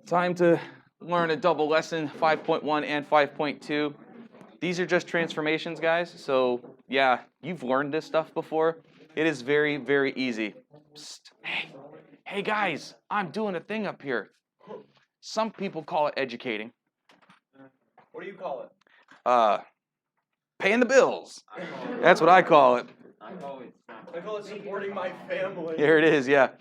Time to learn a double lesson, 5.1 and 5.2. These are just transformations, guys. So yeah, you've learned this stuff before. It is very, very easy. Psst. Hey guys, I'm doing a thing up here. Some people call it educating. What do you call it? Paying the bills. That's what I call it. I call it supporting my family. Here it is, yeah.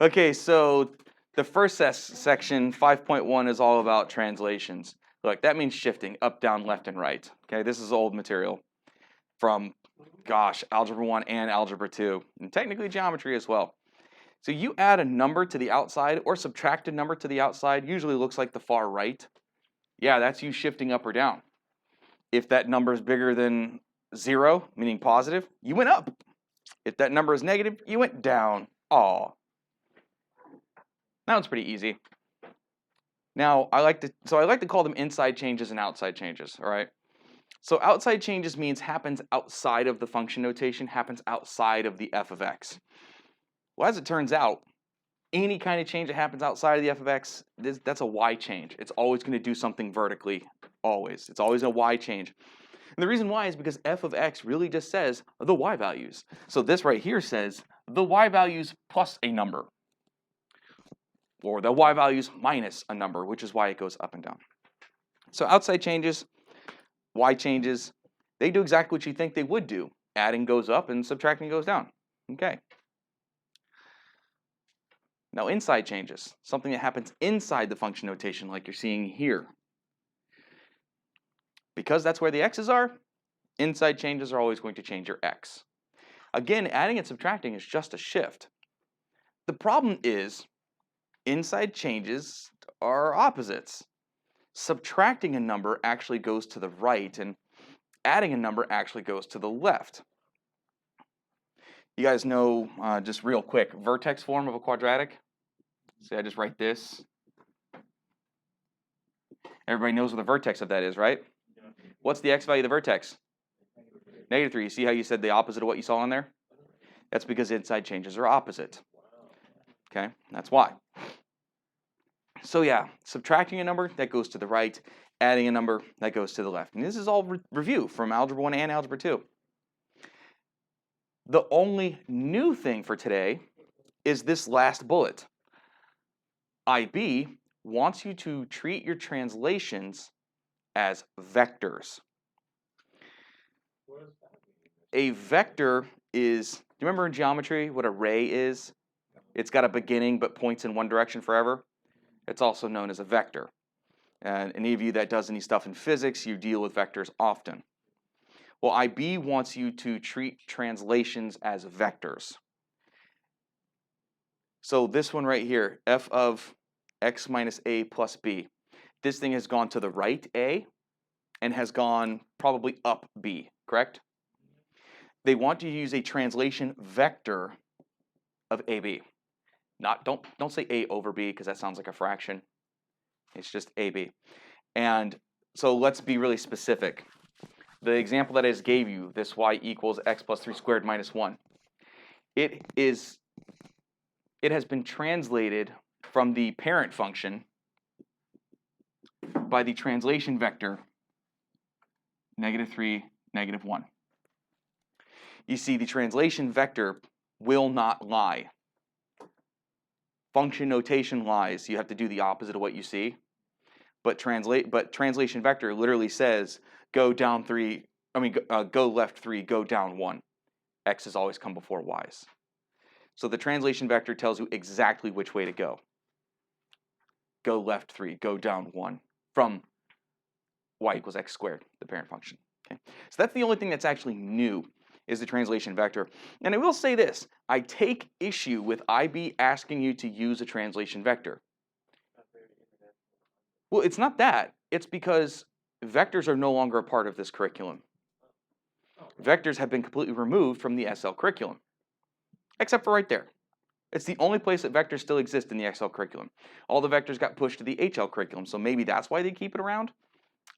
Okay, so the first section, 5.1, is all about translations. Look, that means shifting up, down, left, and right. Okay, this is old material from, gosh, Algebra 1 and Algebra 2, and technically geometry as well. So you add a number to the outside or subtract a number to the outside, usually looks like the far right. Yeah, that's you shifting up or down. If that number is bigger than 0, meaning positive, you went up. If that number is negative, you went down. Aw. That one's pretty easy. Now, I like to call them inside changes and outside changes, all right? So outside changes means happens outside of the function notation, happens outside of the f of x. Well, as it turns out, any kind of change that happens outside of the f of x, that's a y change. It's always going to do something vertically, always. It's always a y change. And the reason why is because f of x really just says the y values. So this right here says the y values plus a number, or the y values minus a number, which is why it goes up and down. So outside changes, y changes, they do exactly what you think they would do. Adding goes up and subtracting goes down. Okay. Now inside changes, something that happens inside the function notation like you're seeing here. Because that's where the x's are, inside changes are always going to change your x. Again, adding and subtracting is just a shift. The problem is inside changes are opposites. Subtracting a number actually goes to the right, and adding a number actually goes to the left. You guys know, just real quick, vertex form of a quadratic? See, I just write this. Everybody knows what the vertex of that is, right? What's the x value of the vertex? -3. You see how you said the opposite of what you saw in there? That's because inside changes are opposite. Okay, that's why. So yeah, subtracting a number, that goes to the right. Adding a number, that goes to the left. And this is all review from Algebra 1 and Algebra 2. The only new thing for today is this last bullet. IB wants you to treat your translations as vectors. A vector is, do you remember in geometry what a ray is? It's got a beginning but points in one direction forever. It's also known as a vector. And any of you that does any stuff in physics, you deal with vectors often. Well, IB wants you to treat translations as vectors. So this one right here, f of x minus a plus b. This thing has gone to the right, a, and has gone probably up, b, correct? They want you to use a translation vector of ab. Don't say a over b because that sounds like a fraction. It's just ab. And so let's be really specific. The example that I just gave you, this y equals x plus 3 squared minus 1. It has been translated from the parent function by the translation vector -3, -1. You see, the translation vector will not lie. Function notation lies. You have to do the opposite of what you see. But translation vector literally says go down 3. Go left 3, go down 1. X's always come before y's. So the translation vector tells you exactly which way to go. Go left 3, go down 1 from y equals x squared, the parent function. Okay? So that's the only thing that's actually new is the translation vector. And I will say this, I take issue with IB asking you to use a translation vector. Well, it's not that. It's because vectors are no longer a part of this curriculum. Vectors have been completely removed from the SL curriculum, except for right there. It's the only place that vectors still exist in the XL curriculum. All the vectors got pushed to the HL curriculum, so maybe that's why they keep it around?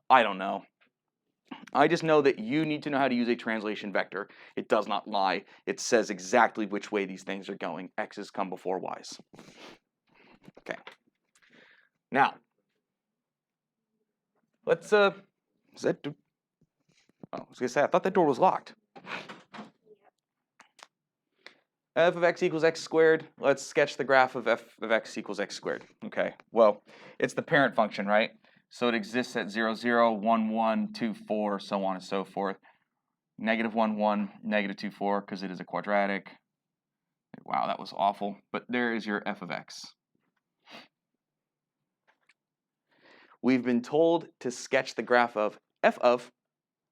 I don't know. I just know that you need to know how to use a translation vector. It does not lie. It says exactly which way these things are going. X's come before Y's. Okay. Now, let's, is that, oh, I was gonna say, I thought that door was locked. F of x equals x squared. Let's sketch the graph of f of x equals x squared. Okay, well, it's the parent function, right? So it exists at 0, 0, 1, 1, 2, 4, so on and so forth. Negative 1, 1, negative 2, 4, because it is a quadratic. Wow, that was awful. But there is your f of x. We've been told to sketch the graph of f of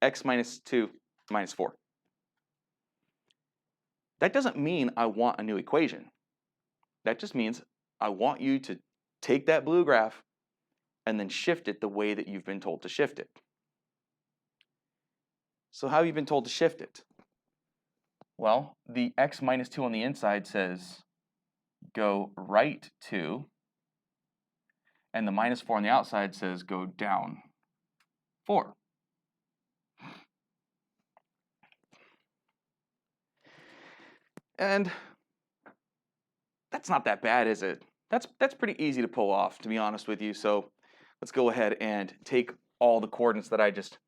x minus 2 minus 4. That doesn't mean I want a new equation. That just means I want you to take that blue graph and then shift it the way that you've been told to shift it. So how have you been told to shift it? Well, the x minus 2 on the inside says go right 2, and the minus 4 on the outside says go down 4. And that's not that bad, is it? That's pretty easy to pull off, to be honest with you. So let's go ahead and take all the coordinates that I just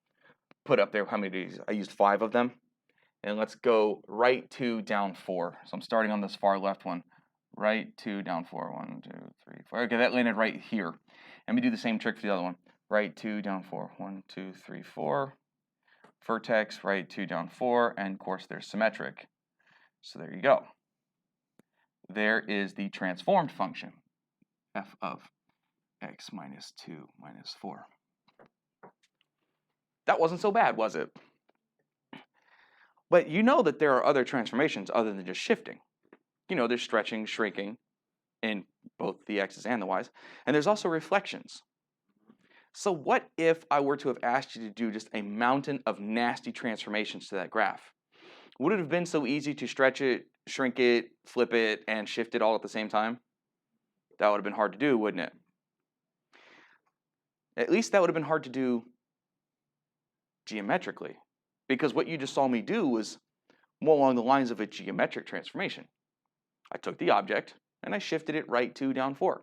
put up there. How many did I used 5 of them? And let's go right 2, down 4. So I'm starting on this far left one. Right 2, down 4. 1, 2, 3, 4. Okay, that landed right here. And we do the same trick for the other one. Right 2, down 4. 1, 2, 3, 4. Vertex, right 2, down 4. And of course, they're symmetric. So there you go. There is the transformed function, f of x minus 2 minus 4. That wasn't so bad, was it? But you know that there are other transformations other than just shifting. You know, there's stretching, shrinking in both the x's and the y's. And there's also reflections. So what if I were to have asked you to do just a mountain of nasty transformations to that graph? Would it have been so easy to stretch it, shrink it, flip it, and shift it all at the same time? That would have been hard to do, wouldn't it? At least that would have been hard to do geometrically, because what you just saw me do was more along the lines of a geometric transformation. I took the object and I shifted it right 2, down 4.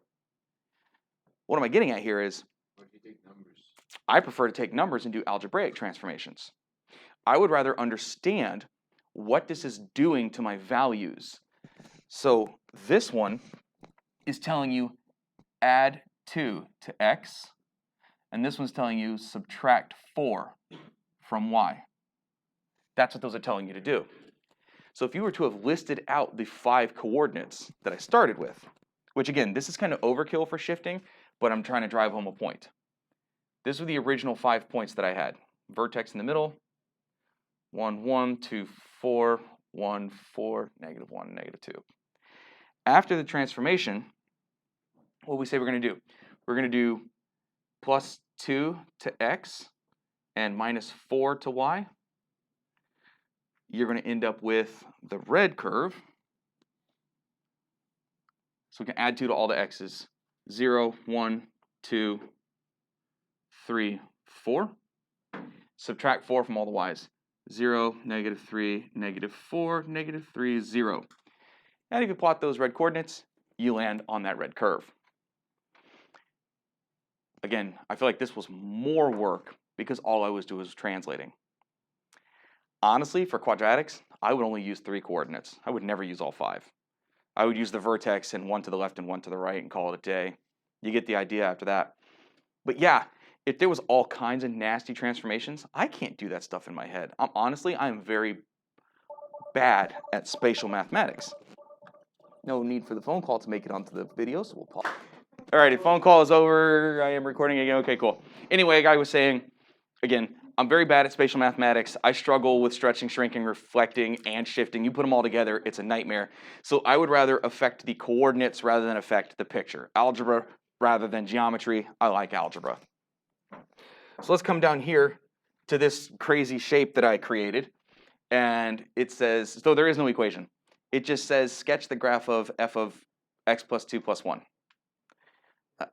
What am I getting at here is, Why do you take numbers? I prefer to take numbers and do algebraic transformations. I would rather understand what this is doing to my values. So this one is telling you add 2 to x, and this one's telling you subtract 4 from y. That's what those are telling you to do. So if you were to have listed out the 5 coordinates that I started with, which again, this is kind of overkill for shifting, but I'm trying to drive home a point. This were the original 5 points that I had. Vertex in the middle, 1, 1, 2, 4, 1, 4, negative 1, negative 2. After the transformation, what do we say we're going to do? We're going to do plus 2 to x and minus 4 to y. You're going to end up with the red curve. So we can add 2 to all the x's. 0, 1, 2, 3, 4. Subtract 4 from all the y's. 0, negative 3, negative 4, negative 3, 0. And if you plot those red coordinates, you land on that red curve. Again, I feel like this was more work because all I was doing was translating. Honestly, for quadratics, I would only use 3 coordinates. I would never use all 5. I would use the vertex and 1 to the left and 1 to the right and call it a day. You get the idea after that. But yeah, if there was all kinds of nasty transformations, I can't do that stuff in my head. Honestly, I'm very bad at spatial mathematics. No need for the phone call to make it onto the video, so we'll pause. All right, phone call is over. I am recording again. Okay, cool. Anyway, a guy was saying, again, I'm very bad at spatial mathematics. I struggle with stretching, shrinking, reflecting, and shifting. You put them all together, it's a nightmare. So I would rather affect the coordinates rather than affect the picture. Algebra rather than geometry. I like algebra. So let's come down here to this crazy shape that I created. And it says, so there is no equation. It just says sketch the graph of f of x plus 2 plus 1.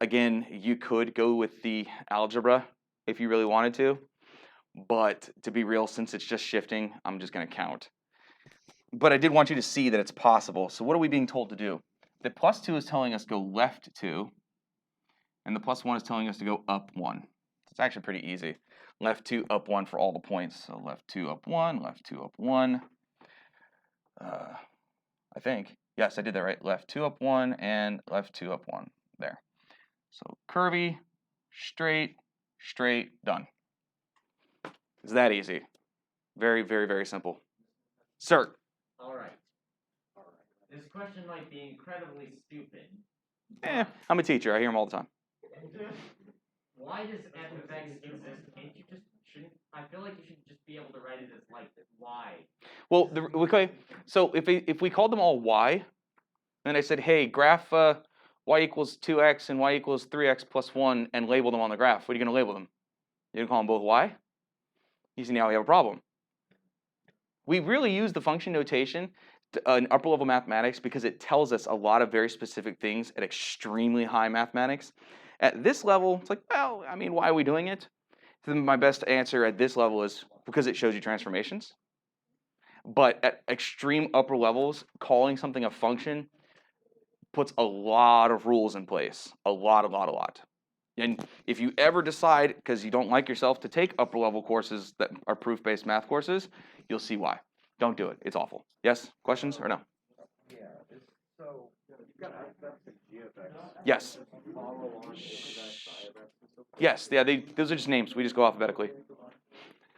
Again, you could go with the algebra if you really wanted to. But to be real, since it's just shifting, I'm just going to count. But I did want you to see that it's possible. So what are we being told to do? The plus 2 is telling us go left 2. and the plus 1 is telling us to go up 1. It's actually pretty easy. Left 2, up 1 for all the points. So left 2, up 1, left 2, up 1. I think. Yes, I did that right. Left 2, up 1, and left 2, up 1. There. So curvy, straight, straight, done. It's that easy. Very, very, very simple. Sir. All right. This question might be incredibly stupid. I'm a teacher. I hear them all the time. Why does f of x exist? I feel like you should just be able to write it as like y. Well, okay. So if we called them all y, then I said, hey, graph y equals 2x and y equals 3x plus 1 and label them on the graph. What are you going to label them? You're going to call them both y? You see, now we have a problem. We really use the function notation in upper level mathematics because it tells us a lot of very specific things at extremely high mathematics. At this level, it's like, well, I mean, why are we doing it? My best answer at this level is because it shows you transformations. But at extreme upper levels, calling something a function puts a lot of rules in place. A lot. And if you ever decide, because you don't like yourself, to take upper level courses that are proof-based math courses, you'll see why. Don't do it. It's awful. Yes? Questions or no? Yeah. So you've got f(x) and g of x. Yes. Follow on to x, y of x, and so forth. Yes. Yeah. Those are just names. We just go alphabetically.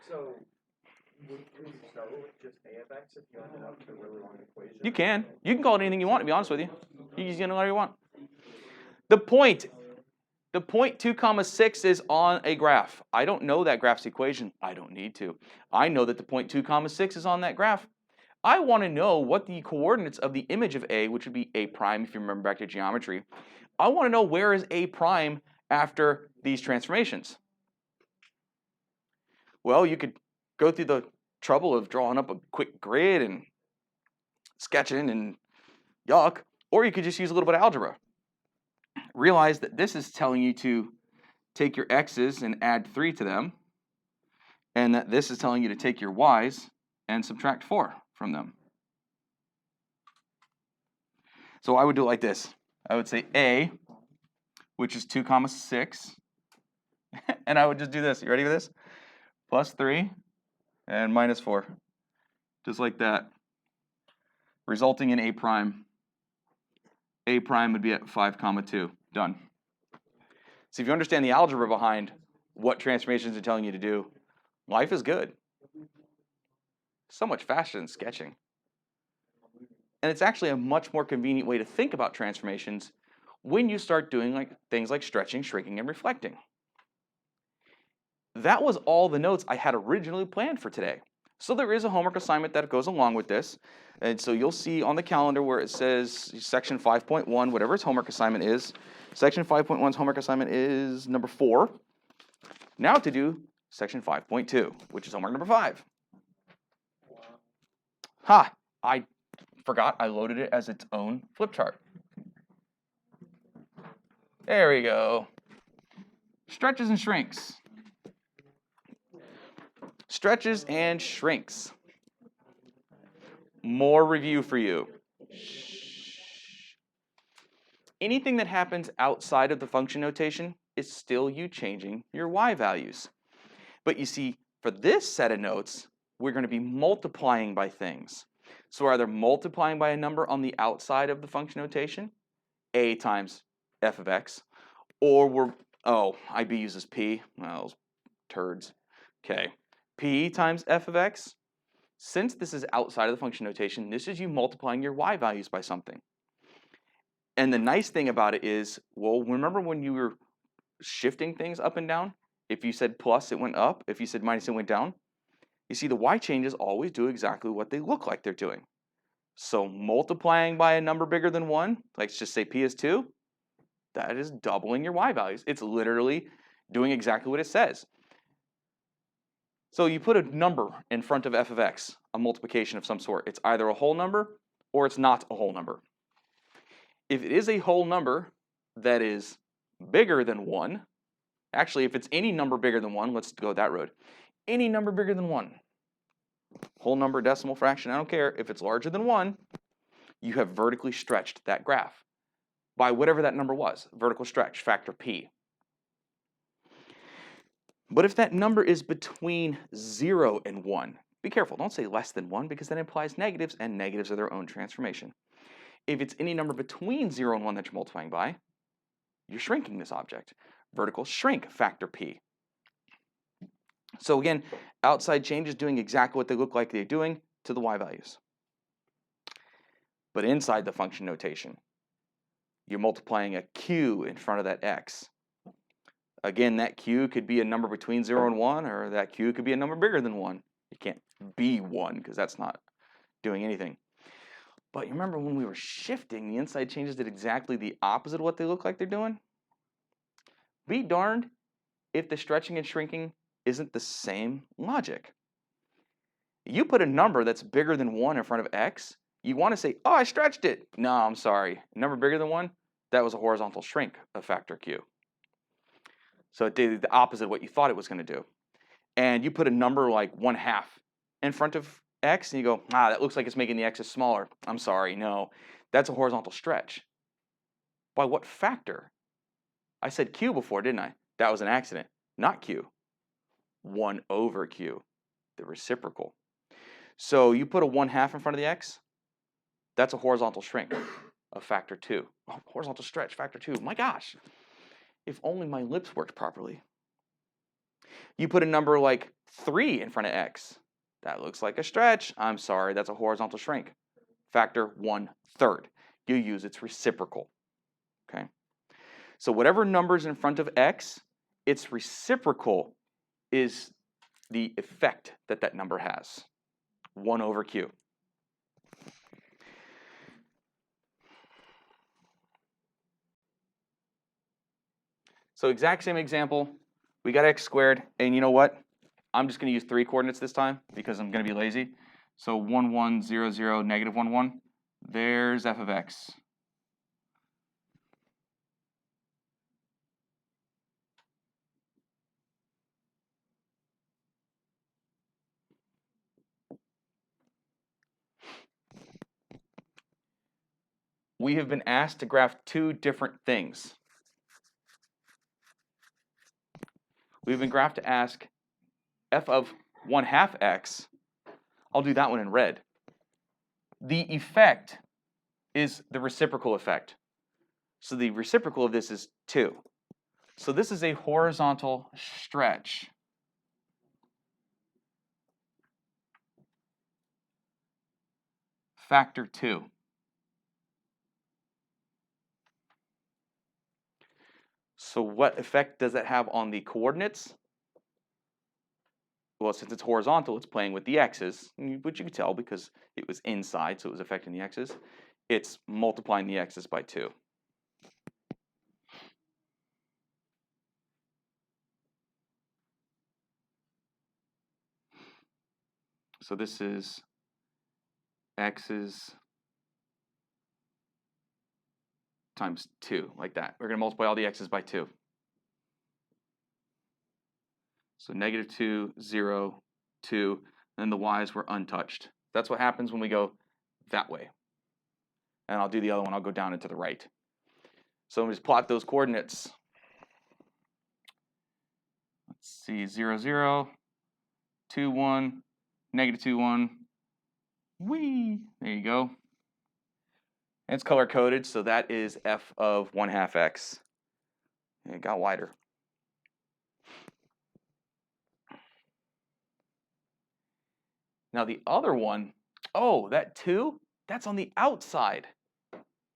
So can you start with just a of x if you ended up with a really long equation? You can. You can call it anything you want, to be honest with you. You can use whatever you want. The point 2 comma 6 is on a graph. I don't know that graph's equation. I don't need to. I know that the point 2 comma 6 is on that graph. I want to know what the coordinates of the image of A, which would be A prime if you remember back to geometry. I want to know where is A prime after these transformations. Well, you could go through the trouble of drawing up a quick grid and sketching and yuck, or you could just use a little bit of algebra. Realize that this is telling you to take your x's and add 3 to them, and that this is telling you to take your y's and subtract 4 from them. So I would do it like this. I would say A, which is 2 comma 6, and I would just do this. You ready for this? Plus 3 and minus 4, just like that, resulting in A prime. A prime would be at 5 comma 2. Done. So if you understand the algebra behind what transformations are telling you to do, life is good. So much faster than sketching. And it's actually a much more convenient way to think about transformations when you start doing things like stretching, shrinking, and reflecting. That was all the notes I had originally planned for today. So there is a homework assignment that goes along with this. And so you'll see on the calendar where it says section 5.1, whatever its homework assignment is. Section 5.1's homework assignment is number 4. Now to do section 5.2, which is homework number 5. Ha! I forgot I loaded it as its own flip chart. There we go. Stretches and shrinks. Stretches and shrinks. More review for you. Anything that happens outside of the function notation is still you changing your y values. But you see, for this set of notes, we're going to be multiplying by things. So we're either multiplying by a number on the outside of the function notation, a times f of x, or IB uses p. Well, those turds. Okay. P times f of x. Since this is outside of the function notation, this is you multiplying your y values by something. And the nice thing about it is, well, remember when you were shifting things up and down? If you said plus, it went up. If you said minus, it went down. You see, the y changes always do exactly what they look like they're doing. So multiplying by a number bigger than 1, let's just say p is 2, that is doubling your y values. It's literally doing exactly what it says. So you put a number in front of f of x, a multiplication of some sort. It's either a whole number or it's not a whole number. If it is a whole number that is bigger than 1, actually if it's any number bigger than 1, let's go that road. Any number bigger than 1, whole number, decimal fraction, I don't care. If it's larger than 1, you have vertically stretched that graph by whatever that number was, vertical stretch, factor p. But if that number is between 0 and 1, be careful, don't say less than 1 because that implies negatives, and negatives are their own transformation. If it's any number between 0 and 1 that you're multiplying by, you're shrinking this object. Vertical shrink factor p. So again, outside changes doing exactly what they look like they're doing to the y values. But inside the function notation, you're multiplying a q in front of that x. Again, that q could be a number between 0 and 1, or that q could be a number bigger than 1. It can't be 1 because that's not doing anything. But you remember when we were shifting, the inside changes did exactly the opposite of what they look like they're doing? Be darned if the stretching and shrinking isn't the same logic. You put a number that's bigger than 1 in front of x, you want to say, oh, I stretched it. No, I'm sorry. A number bigger than 1, that was a horizontal shrink of factor q. So it did the opposite of what you thought it was going to do. And you put a number like 1/2 in front of x, and you go, that looks like it's making the x's smaller. I'm sorry, no. That's a horizontal stretch. By what factor? I said q before, didn't I? That was an accident, not q. 1 over q, the reciprocal. So you put a 1/2 in front of the x, that's a horizontal shrink of factor 2. Oh, horizontal stretch, factor 2. My gosh, if only my lips worked properly. You put a number like 3 in front of x. That looks like a stretch. I'm sorry, that's a horizontal shrink. Factor 1/3. You use its reciprocal. Okay. So whatever number's in front of x, its reciprocal is the effect that that number has. 1 over q. So exact same example. We got x squared, and you know what? I'm just going to use 3 coordinates this time because I'm going to be lazy. So 1, 1, 0, 0, negative 1, 1. There's f of x. We have been asked to graph 2 different things. We've been graphed to ask f of 1/2 x. I'll do that one in red. The effect is the reciprocal effect. So the reciprocal of this is 2. So this is a horizontal stretch. Factor 2. So what effect does that have on the coordinates? Well, since it's horizontal, it's playing with the x's, which you can tell because it was inside, so it was affecting the x's. It's multiplying the x's by 2. So this is x's times 2, like that. We're going to multiply all the x's by 2. So negative 2, 0, 2, and the y's were untouched. That's what happens when we go that way. And I'll do the other one. I'll go down and to the right. So let me just plot those coordinates. Let's see, 0, 0, 2, 1, negative 2, 1. Whee! There you go. And it's color-coded, so that is f of 1/2 x. And it got wider. Now the other one, oh, that 2, that's on the outside.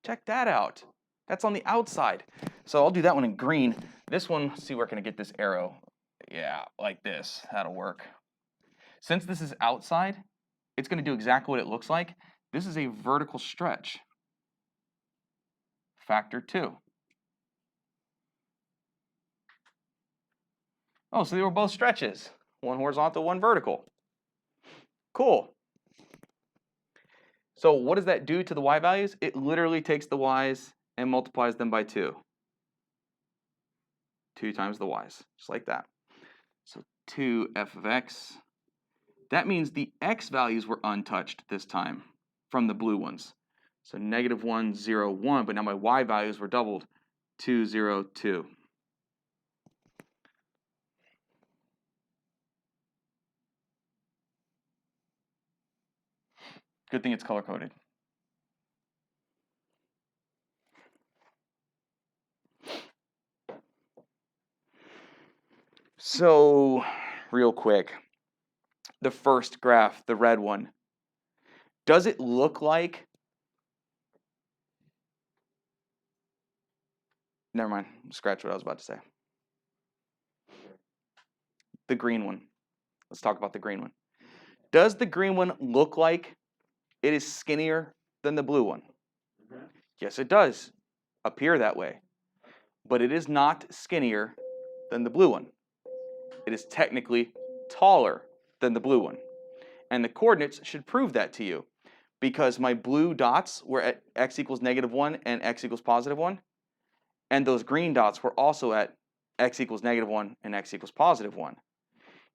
Check that out. That's on the outside. So I'll do that one in green. This one, let's see where can I get this arrow. Yeah, like this. That'll work. Since this is outside, it's going to do exactly what it looks like. This is a vertical stretch. Factor 2. Oh, so they were both stretches. One horizontal, one vertical. Cool. So what does that do to the y values? It literally takes the y's and multiplies them by 2. 2 times the y's, just like that. So 2 f of x. That means the x values were untouched this time from the blue ones. So negative 1, 0, 1, but now my y values were doubled. 2, 0, 2. Good thing it's color-coded. So, real quick, the first graph, the red one, does it look like, never mind, scratch what I was about to say. The green one. Let's talk about the green one. Does the green one look like it is skinnier than the blue one? Yes, it does appear that way. But it is not skinnier than the blue one. It is technically taller than the blue one. And the coordinates should prove that to you, because my blue dots were at x equals -1 and x equals +1, and those green dots were also at x equals -1 and x equals +1.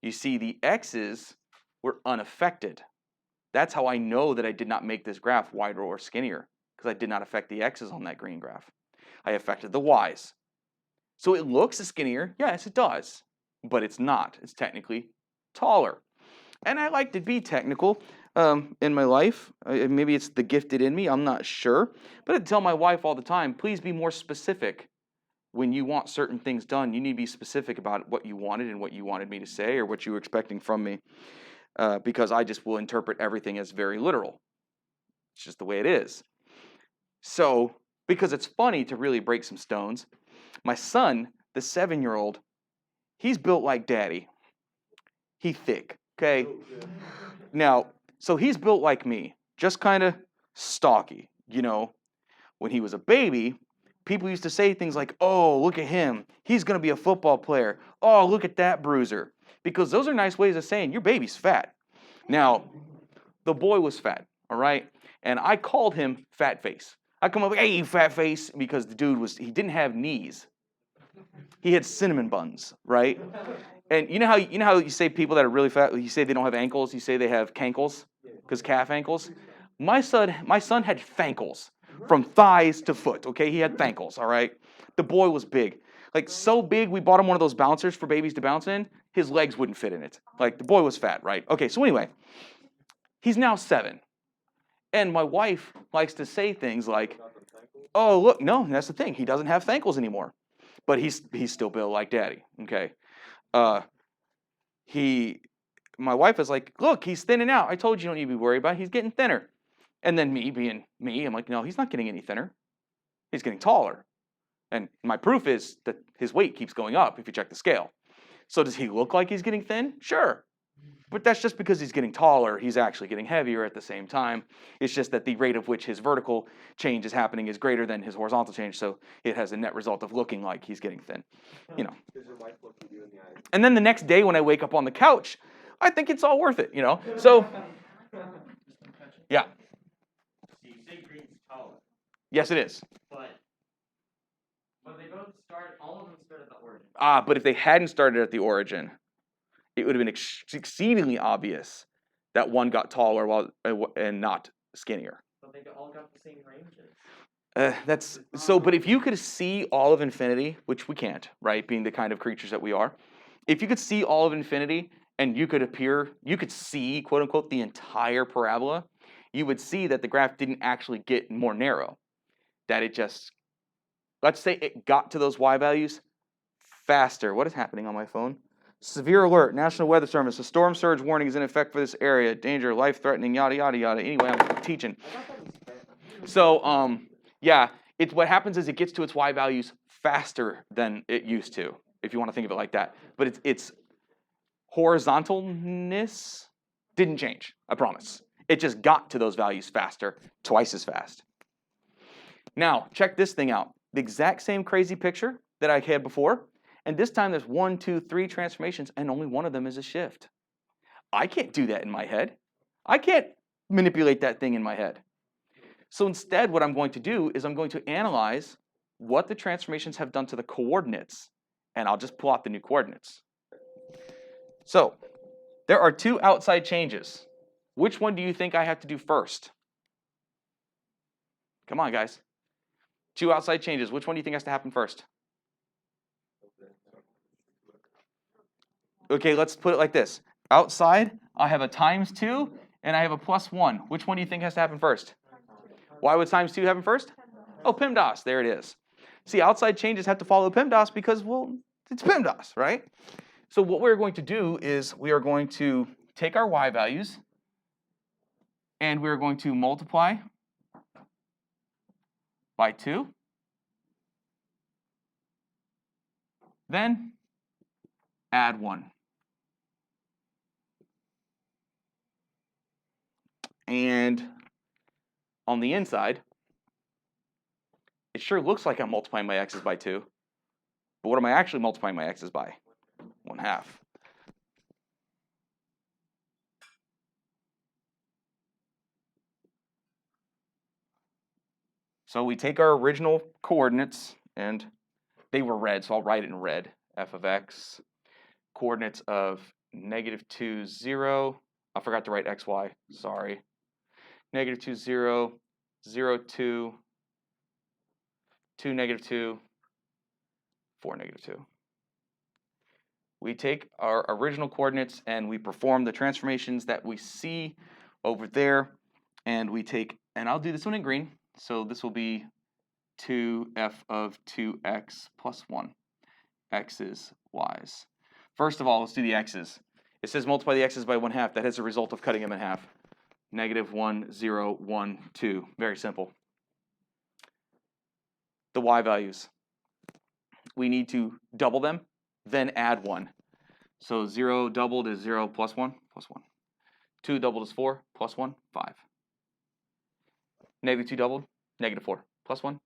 You see, the x's were unaffected. That's how I know that I did not make this graph wider or skinnier, because I did not affect the x's on that green graph. I affected the y's. So it looks skinnier, yes it does, but it's not. It's technically taller. And I like to be technical in my life. Maybe it's the gifted in me, I'm not sure. But I tell my wife all the time, please be more specific. When you want certain things done, you need to be specific about what you wanted and what you wanted me to say or what you were expecting from me. Because I just will interpret everything as very literal. It's just the way it is. So, because it's funny to really break some stones, my son, the 7-year-old, he's built like daddy. He's thick, okay? Now, so he's built like me, just kind of stocky, you know. When he was a baby, people used to say things like, oh, look at him. He's going to be a football player. Oh, look at that bruiser. Because those are nice ways of saying your baby's fat. Now, the boy was fat, all right? And I called him fat face. I come up, hey, you fat face, because the dude he didn't have knees. He had cinnamon buns, right? And you know how you say people that are really fat, you say they don't have ankles, you say they have cankles, because calf ankles? My son had thankles from thighs to foot, okay? He had thankles, all right? The boy was big. Like, so big, we bought him one of those bouncers for babies to bounce in. His legs wouldn't fit in it. Like, the boy was fat, right? Okay, so anyway, he's now 7. And my wife likes to say things like, oh, look, no, that's the thing. He doesn't have thankles anymore. But he's still built like daddy, okay? My wife is like, look, he's thinning out. I told you don't need to be worried about it. He's getting thinner. And then me being me, I'm like, no, he's not getting any thinner. He's getting taller. And my proof is that his weight keeps going up if you check the scale. So does he look like he's getting thin? Sure. But that's just because he's getting taller. He's actually getting heavier at the same time. It's just that the rate of which his vertical change is happening is greater than his horizontal change, so it has a net result of looking like he's getting thin. You know. Does your wife look at you in the eye? And then the next day when I wake up on the couch, I think it's all worth it, you know? So, yeah. You say green's taller, Yes, it is. but they both start. All of them start at the origin. But if they hadn't started at the origin, it would have been exceedingly obvious that one got taller and not skinnier. But they all got the same ranges. But if you could see all of infinity, which we can't, right, being the kind of creatures that we are, if you could see all of infinity and you could see, quote unquote, the entire parabola, you would see that the graph didn't actually get more narrow. That it just, let's say it got to those y values faster. What is happening on my phone? Severe alert, National Weather Service. A storm surge warning is in effect for this area. Danger, life-threatening, yada, yada, yada. Anyway, I'm teaching. So, yeah, what happens is it gets to its y values faster than it used to, if you want to think of it like that. But its horizontalness didn't change, I promise. It just got to those values faster, twice as fast. Now, check this thing out. The exact same crazy picture that I had before, and this time there's 1, 2, 3 transformations, and only one of them is a shift. I can't do that in my head. I can't manipulate that thing in my head. So instead, what I'm going to do is I'm going to analyze what the transformations have done to the coordinates, and I'll just plot the new coordinates. So there are 2 outside changes. Which one do you think I have to do first? Come on, guys. 2 outside changes. Which one do you think has to happen first? Okay, let's put it like this. Outside, I have a ×2, and I have a +1. Which one do you think has to happen first? Why would times 2 happen first? Oh, PEMDAS, there it is. See, outside changes have to follow PEMDAS because, well, it's PEMDAS, right? So what we're going to do is we are going to take our y values and we're going to multiply by 2. Then add 1. And on the inside, it sure looks like I'm multiplying my x's by 2. But what am I actually multiplying my x's by? 1/2. So we take our original coordinates, and they were red, so I'll write it in red. F of x, coordinates of -2, 0. I forgot to write xy, sorry. -2, 0, 0, 2, 2, -2, 4, -2. We take our original coordinates and we perform the transformations that we see over there, and we take, and I'll do this one in green, so this will be 2f of 2x plus 1, x's, y's. First of all, let's do the x's. It says multiply the x's by 1/2. That is a result of cutting them in half. -1, 0, 1, 2. Very simple. The y values. We need to double them, then add 1. So 0 doubled is 0 plus 1, plus 1. 2 doubled is 4, plus 1, 5. -2 doubled, -4, plus 1,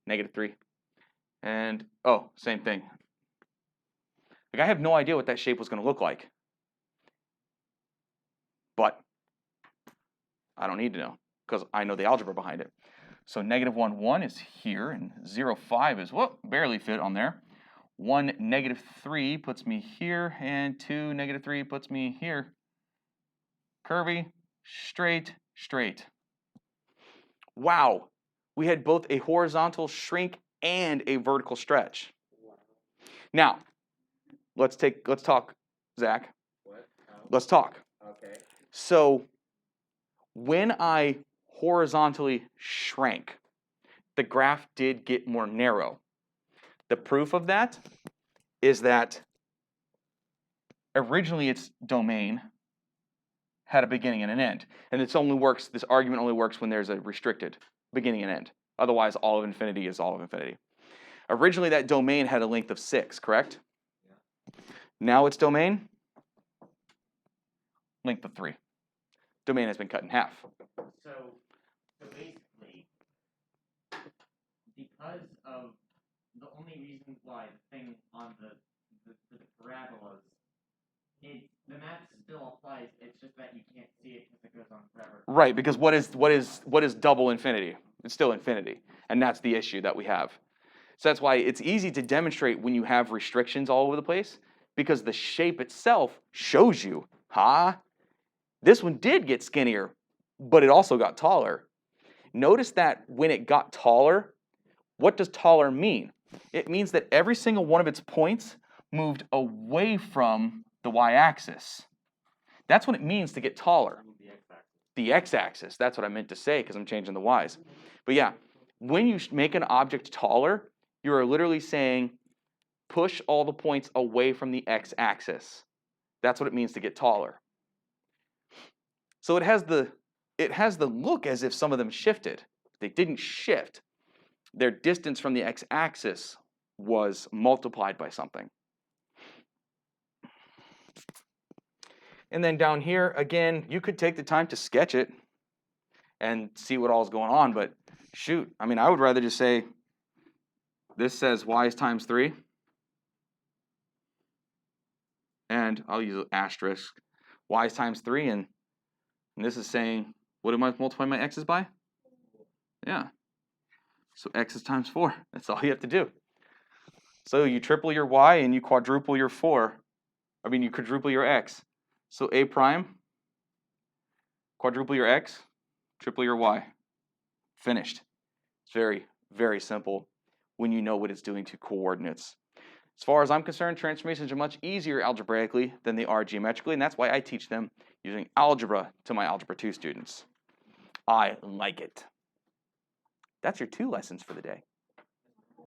-3. And, oh, same thing. Like, I have no idea what that shape was going to look like. But I don't need to know, because I know the algebra behind it. So -1, 1 is here, and 0, 5 is, whoop, barely fit on there. 1, -3 puts me here, and 2, -3 puts me here. Curvy, straight, straight. Wow, we had both a horizontal shrink and a vertical stretch. Now, let's talk, Zach. What? Let's talk. Okay. So when I horizontally shrank, the graph did get more narrow. The proof of that is that originally its domain had a beginning and an end. And this argument only works when there's a restricted beginning and end. Otherwise, all of infinity is all of infinity. Originally, that domain had a length of 6, correct? Yeah. Now its domain, length of 3. Domain has been cut in half. So basically, because of the only reason why the thing on the parabolas, the math still applies. It's just that you can't see it because it goes on forever. Right, because what is double infinity? It's still infinity, and that's the issue that we have. So that's why it's easy to demonstrate when you have restrictions all over the place, because the shape itself shows you, this one did get skinnier, but it also got taller. Notice that when it got taller, what does taller mean? It means that every single one of its points moved away from the y-axis. That's what it means to get taller. The x-axis, that's what I meant to say because I'm changing the y's. But yeah, when you make an object taller, you are literally saying push all the points away from the x-axis. That's what it means to get taller. So it has the look as if some of them shifted. They didn't shift. Their distance from the x-axis was multiplied by something. And then down here, again, you could take the time to sketch it and see what all is going on, but shoot, I mean, I would rather just say, this says y is times 3, and I'll use an asterisk, y is times 3, and this is saying, what am I multiplying my x's by? Yeah. So x is times 4. That's all you have to do. So you triple your y and you quadruple your 4. I mean, you quadruple your x. So a prime, quadruple your x, triple your y. Finished. It's very, very simple when you know what it's doing to coordinates. As far as I'm concerned, transformations are much easier algebraically than they are geometrically, and that's why I teach them using algebra to my Algebra 2 students. I like it. That's your 2 lessons for the day.